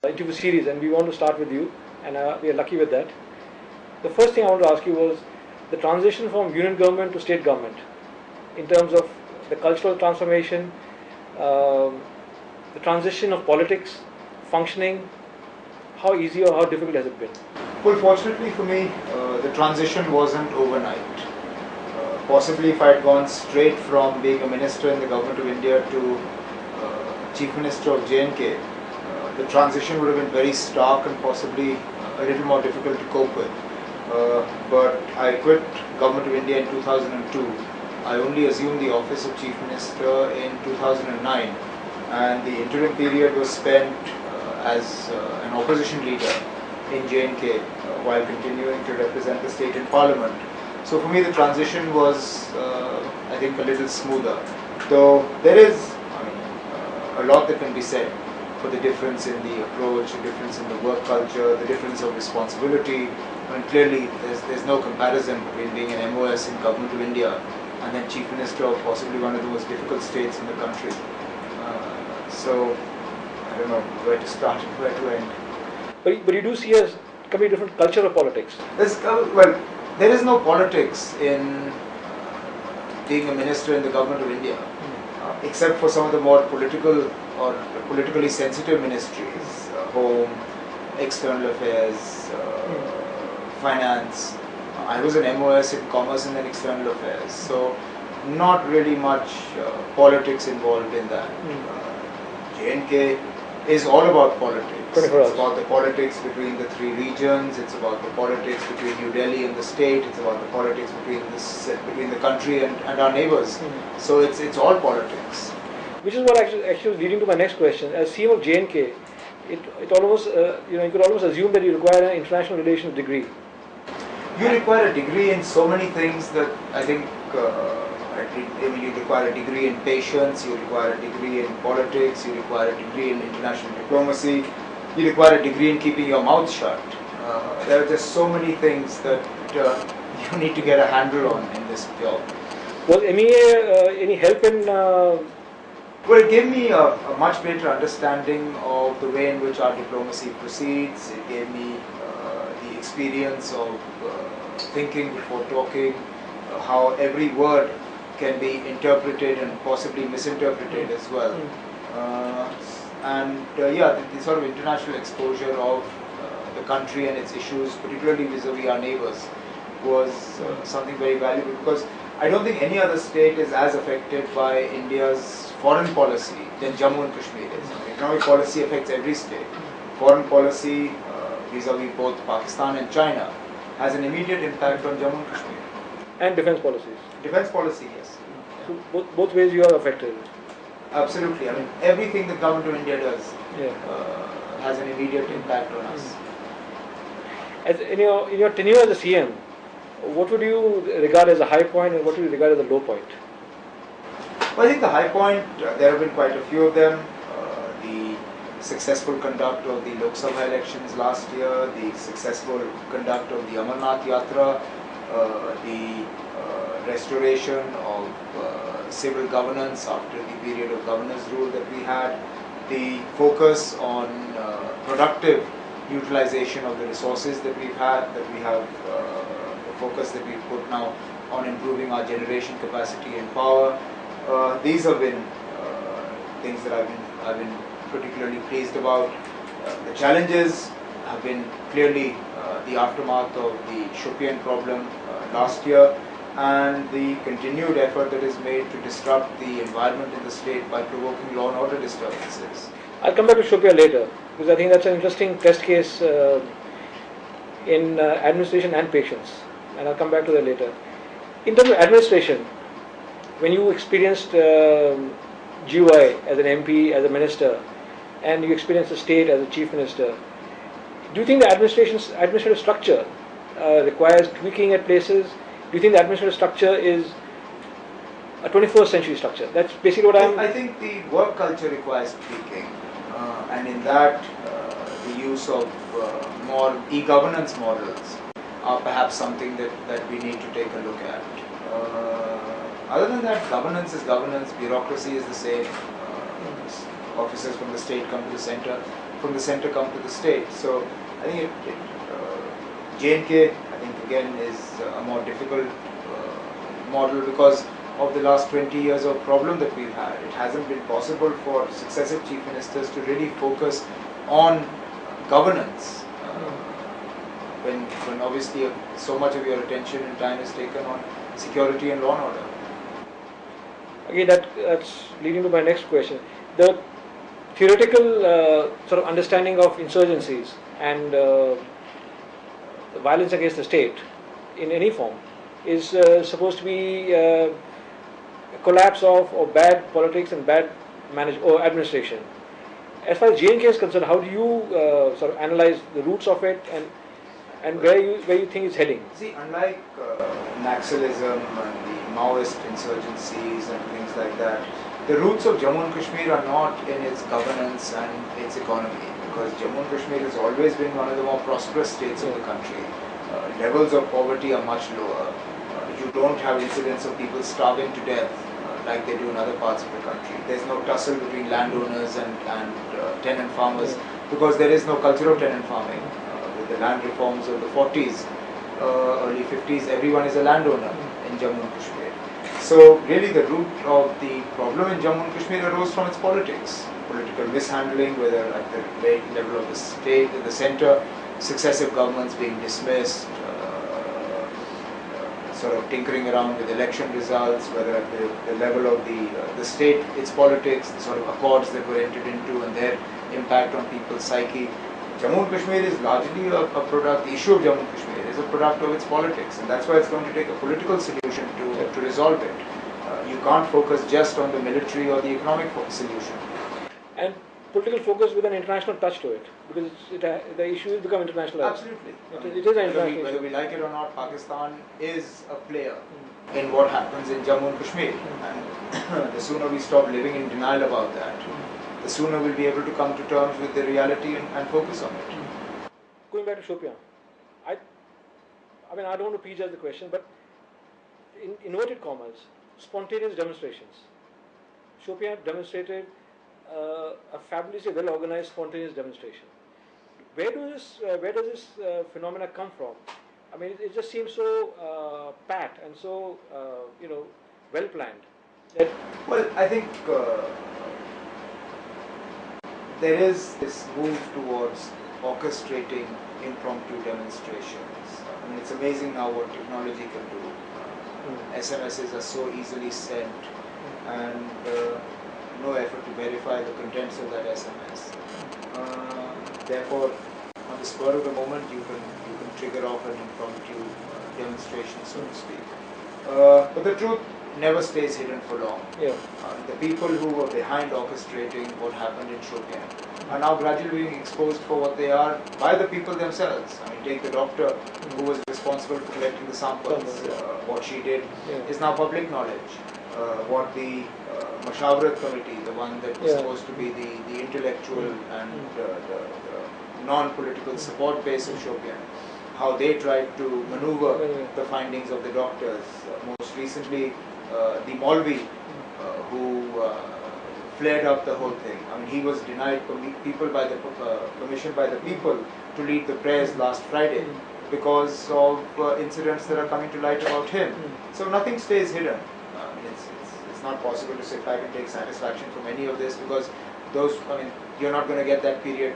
Interview series, and we want to start with you, and we are lucky with that. The first thing I want to ask you was the transition from union government to state government, in terms of the cultural transformation, the transition of politics, functioning. How easy or how difficult has it been? Well, fortunately for me, the transition wasn't overnight. Possibly if I had gone straight from being a minister in the government of India to Chief Minister of J&K, the transition would have been very stark and possibly a little more difficult to cope with. But I quit Government of India in 2002. I only assumed the office of Chief Minister in 2009, and the interim period was spent as an opposition leader in J&K while continuing to represent the state in Parliament. So for me the transition was, I think, a little smoother. Though there is, a lot that can be said for the difference in the approach, the difference in the work culture, the difference of responsibility. And clearly there's no comparison between being an MOS in Government of India and then Chief Minister of possibly one of the most difficult states in the country. So I don't know where to start and where to end. But you do see a completely different culture of politics. Well, there is no politics in being a minister in the Government of India, except for some of the more political or politically sensitive ministries, home, external affairs, finance. I was an MOS in commerce and then external affairs, so not really much politics involved in that. J&K is all about politics. It's about the politics between the three regions, it's about the politics between New Delhi and the state, it's about the politics between the country and our neighbours. So it's all politics. Which is what actually leading to my next question. As CM of J&K, it almost you could almost assume that you require an international relations degree. You require a degree in so many things that I think you require a degree in patience, you require a degree in politics, you require a degree in international diplomacy, you require a degree in keeping your mouth shut. There are just so many things that you need to get a handle on in this job. Was MEA any help in? Well, it gave me a much better understanding of the way in which our diplomacy proceeds. It gave me the experience of thinking before talking, how every word can be interpreted and possibly misinterpreted as well. The sort of international exposure of the country and its issues, particularly vis-a-vis our neighbours, was something very valuable, because I don't think any other state is as affected by India's foreign policy than Jammu and Kashmir is. Economic policy affects every state. Foreign policy vis-a-vis both Pakistan and China has an immediate impact on Jammu and Kashmir. And defence policies. Defence policy, yes. So both ways you are affected. Absolutely. Everything the Government of India does has an immediate impact on us. As in your tenure as a CM, what would you regard as a high point and what would you regard as a low point? Well, I think the high point, there have been quite a few of them. The successful conduct of the Lok Sabha elections last year, the successful conduct of the Amarnath Yatra, the restoration of civil governance after the period of governor's rule that we had, the focus on productive utilization of the resources that we have, the focus that we've put now on improving our generation capacity and power. These have been things that I've been particularly pleased about. The challenges have been clearly the aftermath of the Shopian problem last year, and the continued effort that is made to disrupt the environment in the state by provoking law and order disturbances. I'll come back to Shopian later, because I think that's an interesting test case in administration and patience, and I'll come back to that later. In terms of administration, when you experienced GUI as an MP, as a minister, and you experienced the state as a chief minister, do you think the administrative structure requires tweaking at places? Do you think the administrative structure is a 21st century structure? That's basically what I think the work culture requires tweaking, and in that the use of more e-governance models are perhaps something that we need to take a look at. Other than that, governance is governance, bureaucracy is the same. Officers from the state come to the center. from the center come to the state. So I think J&K, I think again is a more difficult model because of the last 20 years of problem that we've had. It hasn't been possible for successive chief ministers to really focus on governance when obviously so much of your attention and time is taken on security and law and order. Again, that's leading to my next question. The theoretical sort of understanding of insurgencies and violence against the state in any form is supposed to be a collapse of or bad politics and bad or administration. As far as J&K is concerned, how do you sort of analyze the roots of it and where you think it's heading? See, unlike Naxalism and the Maoist insurgencies and things like that, the roots of Jammu and Kashmir are not in its governance and its economy, because Jammu and Kashmir has always been one of the more prosperous states of the country. Levels of poverty are much lower. You don't have incidents of people starving to death like they do in other parts of the country. There's no tussle between landowners and tenant farmers because there is no culture of tenant farming. With the land reforms of the 40s, early 50s, everyone is a landowner in Jammu and Kashmir. So really the root of the problem in Jammu and Kashmir arose from its politics. Political mishandling, whether at the level of the state, the center, successive governments being dismissed, sort of tinkering around with election results, whether at the level of the state, its politics, the sort of accords that were entered into and their impact on people's psyche. Jammu and Kashmir is largely a product, the issue of Jammu and Kashmir is a product of its politics, and that's why it's going to take a political solution to resolve it. You can't focus just on the military or the economic solution. And political focus with an international touch to it, because the issue has become international. Absolutely. It is an international issue. Whether we like it or not, Pakistan is a player in what happens in Jammu and Kashmir. And the sooner we stop living in denial about that, the sooner we'll be able to come to terms with the reality and focus on it. Going back to Shopian, I mean, I don't want to prejudge the question, but in inverted commas, spontaneous demonstrations. Shopian demonstrated a fabulously well-organized spontaneous demonstration. Where does this phenomena come from? I mean, it just seems so pat and so well planned. Well, I think there is this move towards orchestrating impromptu demonstrations. I mean, it's amazing now what technology can do. SMSs are so easily sent, and no effort to verify the contents of that SMS. Therefore, on the spur of the moment, you can trigger off an impromptu demonstration, so to speak. But the truth never stays hidden for long. The people who were behind orchestrating what happened in Shopian are now gradually being exposed for what they are by the people themselves. I mean, take the doctor who was responsible for collecting the samples. What she did is now public knowledge. What the Mashawrat committee, the one that was supposed to be the intellectual and the non-political support base of Shopian, how they tried to maneuver the findings of the doctors. Most recently, the Maulvi who flared up the whole thing. I mean, he was denied permission by the people to lead the prayers last Friday because of incidents that are coming to light about him. So nothing stays hidden. It's not possible to sit back and take satisfaction from any of this because you're not going to get that period